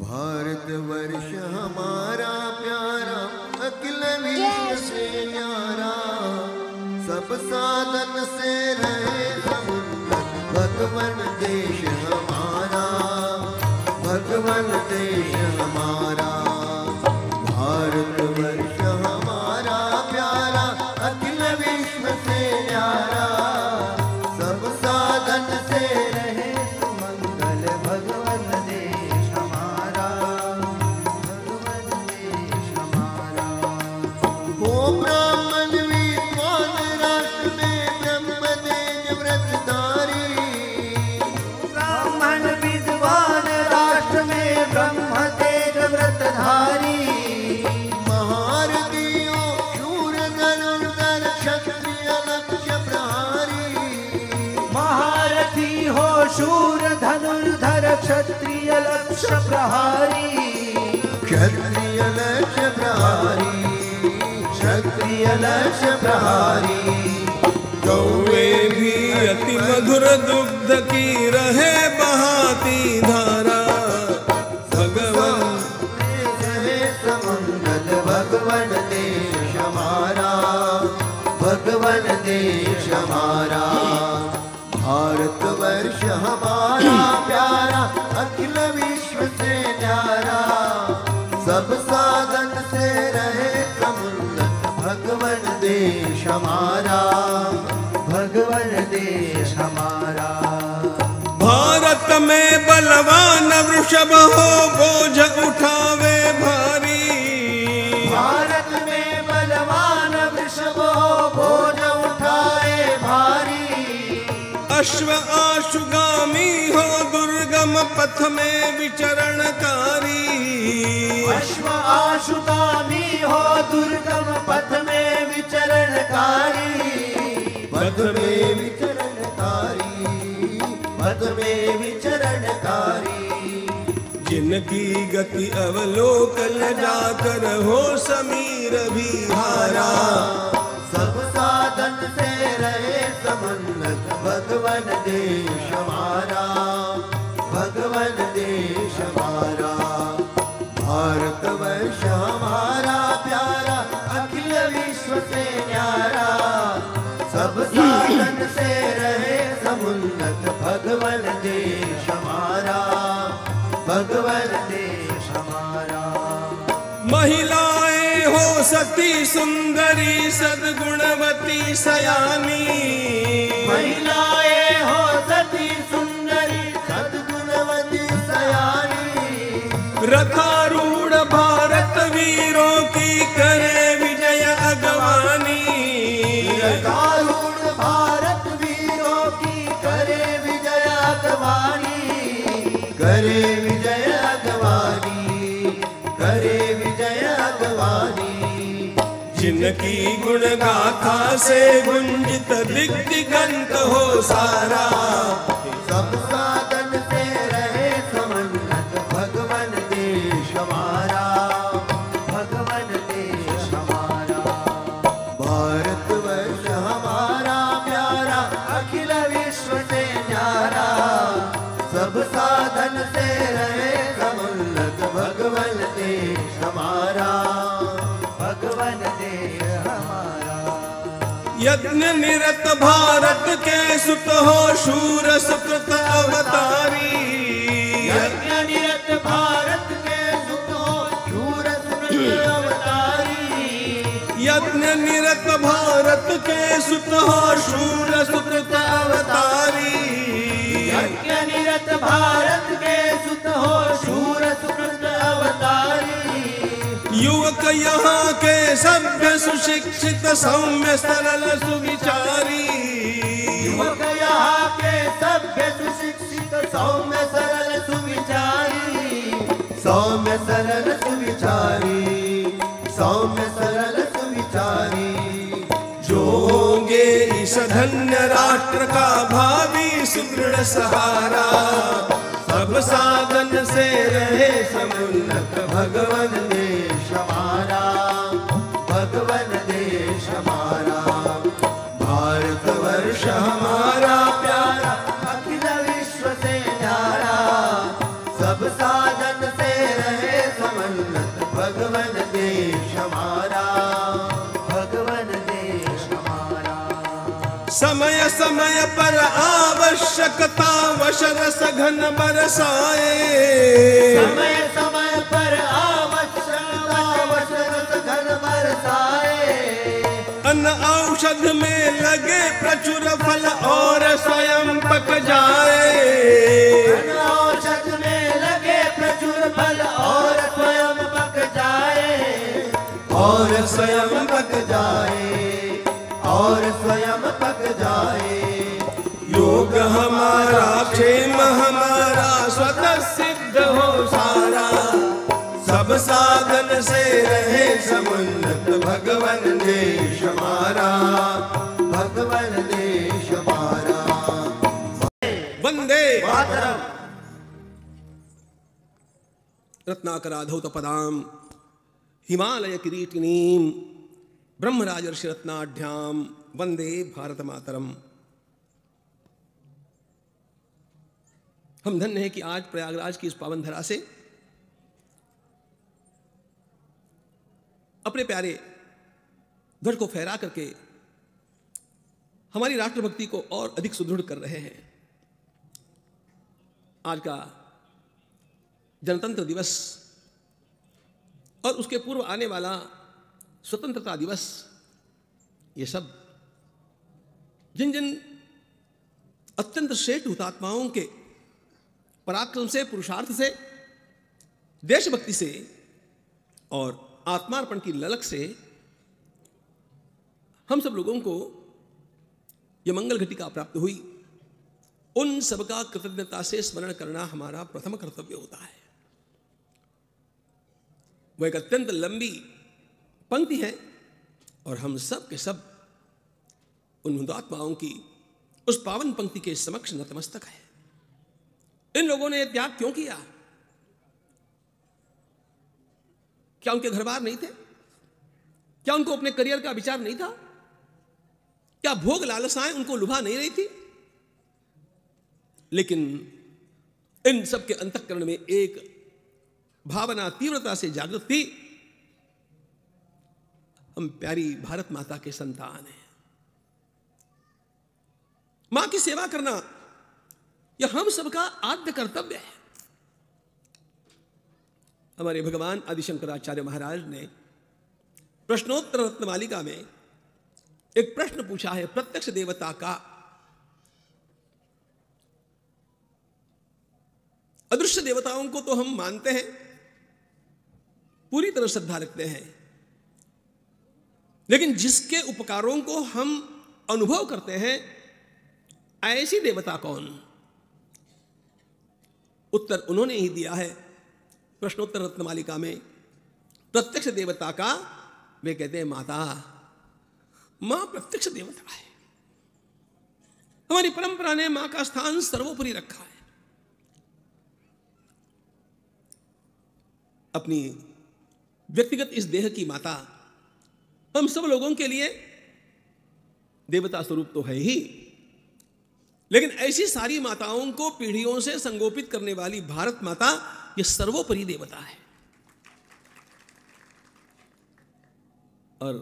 भारतवर्ष हमारा प्यारा अखिल विश्व से न्यारा, सब साधन से रहे समुन्नत भगवन देश हमारा, भगवन देश हमारा। भारतवर्ष हमारा प्यारा अखिल विश्व से न्यारा, सब साधन से रहे सुमंगल भगवन देश हमारा, भगवन देश हमारा। हो ब्राह्मण विद्वान राष्ट्र में ब्रह्म तेज व्रतधारी, ब्राह्मण विद्वान राष्ट्र में ब्रह्म तेज व्रतधारी। महारथियों शूर धनुर्धर क्षत्रिय लक्ष्य प्रहारी, महारथी हो शूर धनुर्धर क्षत्रिय लक्ष्य प्रहारी, क्षत्रिय लक्ष्य प्रहारी, क्षत्रिय लक्ष्य प्रहारी। गौवे भी अति मधुर दुग्ध की रहे बहाती धारा, भगवन रहे समंगल भगवन देश हमारा, भगवन देश हमारा। भारतवर्ष हमारा प्यारा अखिल विश्व से न्यारा, सब साधन से रहे समुन्नत भगवन देश हमारा, भगवन देश हमारा। भारत में बलवान वृषभ हो बोझ उठावे भारी, भारत में बलवान वृषभ हो बोझ उठाए भारी। अश्व आशुगामी हो दुर्गम पथ में विचरणकारी, अश्व आशुगामी हो दुर्गम पथ में विचरणकारी, पथ में विचरणकारी, पथ में विचरणकारी। जिनकी गति अवलोकन जाकर हो समीर भी हारा, सब साधन से रहे समुन्नत भगवन देश हमारा, भगवन देश हमारा। भारतवर्ष हमारा प्यारा अखिल विश्व से न्यारा, सब साधन से रहे समुन्नत भगवन देश हमारा, भगवन देश हमारा। महिलाएं हो सती सुंदरी सद्गुणवती सयानी, महिलाएं हो सती सुंदरी सद्गुणवती सयानी, रथारूढ़ भारत वीरों की करे विजय अगवानी, रथारूढ़ भारत वीरों की करे विजय अगवानी, करे विजय अगवानी, करे विजय अगवानी। जिनकी गुण गाथा से गुंजित दिग्दिगंत हो सारा, सब साधन से रहे समुन्नत भगवन देश हमारा, भगवन देश हमारा। भारतवर्ष हमारा प्यारा अखिल विश्व से न्यारा, सब साधन से रहे समुन्नत भगवन देश हमारा, भगवन देश हमारा। यज्ञ निरत भारत के सुत हो शूर सुकृत अवतारी, यज्ञ निरत भारत के सुत हो शूर सुकृत अवतारी, यज्ञ निरत भारत के सुत हो शूर सुकृत अवतारी। यज्ञ निरत भारत के सुत हो शूर सुकृत अवतारी। युवक यहाँ के सभ्य सुशिक्षित सौम्य सरल सुविचारी, युवक यहाँ के सभ्य सुशिक्षित सौम्य सरल सुविचारी, सौम्य सरल सुविचारी, सौम्य सरल सुविचारी। जो होंगे इस धन्य राष्ट्र का भावी सुदृढ़ सहारा, सब साधन से रहे समुन्नत भगवन देश हमारा, भगवन देश हमारा। भारतवर्ष हमारा प्यारा अखिल विश्व से न्यारा, सब साधन से आवश रस घन बरसाए, समय समय पर आवश्यक रस घन बरसाए। अन्न औषध में लगे प्रचुर फल और स्वयं पक जाए, अन्न औषध में लगे प्रचुर फल और स्वयं पक जाए, और स्वयं पक जाए, और स्वयं पक जाए। योग हमारा क्षेम हमारा स्वतः सिद्ध हो सारा, सब साधन से रहे समुन्नत भगवन देश हमारा, भगवन देश हमारा। वंदे मातरम। रत्नाकराधौत पदाम हिमालय किरीटिनीम ब्रह्मराजर्षि रत्नाढ्याम वंदे भारत मातरम। हम धन्य हैं कि आज प्रयागराज की इस पावन धरा से अपने प्यारे ध्वज को फहरा करके हमारी राष्ट्रभक्ति को और अधिक सुदृढ़ कर रहे हैं। आज का जनतंत्र दिवस और उसके पूर्व आने वाला स्वतंत्रता दिवस, ये सब जिन जिन अत्यंत श्रेष्ठ हुतात्माओं के पराक्रम से, पुरुषार्थ से, देशभक्ति से और आत्मार्पण की ललक से हम सब लोगों को यह मंगल घटिका प्राप्त हुई, उन सबका कृतज्ञता से स्मरण करना हमारा प्रथम कर्तव्य होता है। वह एक अत्यंत लंबी पंक्ति है और हम सब के सब उन हुतात्माओं की उस पावन पंक्ति के समक्ष नतमस्तक है। इन लोगों ने त्याग क्यों किया? क्या उनके घर बार नहीं थे? क्या उनको अपने करियर का विचार नहीं था? क्या भोग लालसाएं उनको लुभा नहीं रही थी? लेकिन इन सब के अंतःकरण में एक भावना तीव्रता से जागृत थी, हम प्यारी भारत माता के संतान हैं। मां की सेवा करना यह हम सबका आद्य कर्तव्य है। हमारे भगवान आदि शंकराचार्य महाराज ने प्रश्नोत्तर रत्नमालिका में एक प्रश्न पूछा है प्रत्यक्ष देवता का। अदृश्य देवताओं को तो हम मानते हैं, पूरी तरह श्रद्धा रखते हैं, लेकिन जिसके उपकारों को हम अनुभव करते हैं, ऐसी देवता कौन? उत्तर उन्होंने ही दिया है प्रश्नोत्तर रत्नमालिका में। प्रत्यक्ष देवता का वे कहते हैं माता। मां प्रत्यक्ष देवता है। हमारी परंपरा ने मां का स्थान सर्वोपरि रखा है। अपनी व्यक्तिगत इस देह की माता हम सब लोगों के लिए देवता स्वरूप तो है ही, लेकिन ऐसी सारी माताओं को पीढ़ियों से संगोपित करने वाली भारत माता यह सर्वोपरि देवता है। और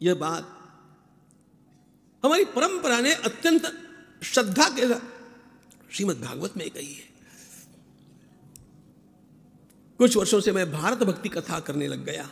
यह बात हमारी परंपरा ने अत्यंत श्रद्धा के साथ श्रीमद् भागवत में कही है। कुछ वर्षों से मैं भारत भक्ति कथा करने लग गया।